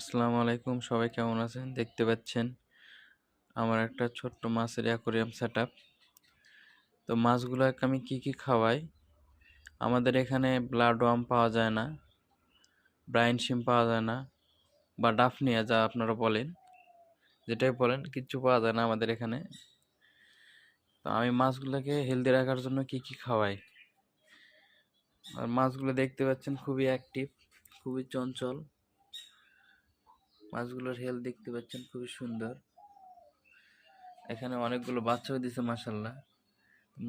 আসসালামু আলাইকুম, সবাই কেমন আছেন? দেখতে পাচ্ছেন আমার একটা ছোট্ট মাছের অ্যাকোরিয়াম সেটআপ। তো মাছগুলোকে আমি কি কি খাওয়াই? আমাদের এখানে ব্লাড ওয়ার্ম পাওয়া যায় না, ব্রাইন শিম পাওয়া যায় না, বা ডাফনিয়া যা আপনারা বলেন, যেটাই বলেন কিচ্ছু পাওয়া যায় না আমাদের এখানে। তো আমি মাছগুলোকে হেলদি রাখার জন্য কি কি খাওয়াই? আর মাছগুলো দেখতে পাচ্ছেন খুবই অ্যাক্টিভ, খুবই চঞ্চল। মাছগুলোর হেলথ দেখতে পাচ্ছেন খুবই সুন্দর। এখানে অনেকগুলো বাচ্চাও দিছে মাশাআল্লাহ।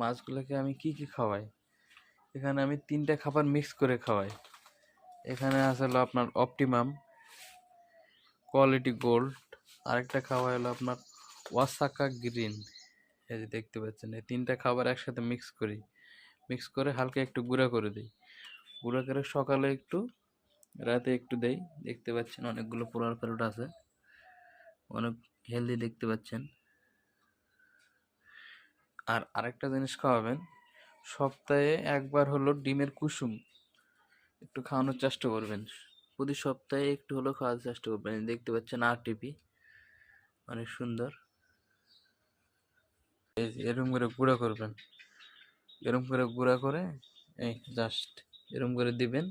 মাছগুলোকে আমি কি কি খাওয়াই? এখানে আমি 3টা খাবার মিক্স করে খাওয়াই। এখানে আছে হলো আপনার অপটিমাম, কোয়ালিটি গোল্ড, আরেকটা খাওয়া হলো আপনার ওয়াসাকা গ্রিন। এই যে দেখতে পাচ্ছেন, এই 3টা খাবার একসাথে মিক্স করে হালকা একটু গুঁড়া করে দিই। গুঁড়া করে সকালে একটু, রাতে একটু দেই। দেখতে পাচ্ছেন অনেকগুলো পোলার প্যারোট আছে, অনেক হেলদি দেখতে পাচ্ছেন। আর আরেকটা জিনিস খাওয়াবেন, সপ্তাহে একবার হলো ডিমের কুসুম একটু খাওয়ানোর চেষ্টা করবেন। প্রতি সপ্তাহে একটু হলেও খাওয়ার চেষ্টা করবেন। দেখতে পাচ্ছেন আরটিপি, অনেক সুন্দর। এই যে এরকম করে গুঁড়া করবেন, এরকম করে গুঁড়া করে এই জাস্ট এরকম করে দিবেন।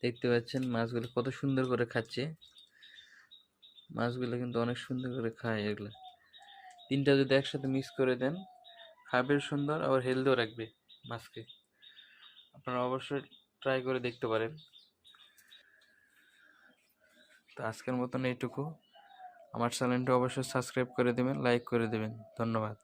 দেখতে পাচ্ছেন মাছগুলো কত সুন্দর করে খাচ্ছে। মাছগুলো কিন্তু অনেক সুন্দর করে খায় এগুলো। 3টা যদি একসাথে মিক্স করে দেন, খাবে সুন্দর, আবার হেলদিও রাখবে মাছকে। আপনারা অবশ্যই ট্রাই করে দেখতে পারেন। তো আজকের মতন এইটুকু। আমার চ্যানেলটা অবশ্যই সাবস্ক্রাইব করে দেবেন, লাইক করে দেবেন। ধন্যবাদ।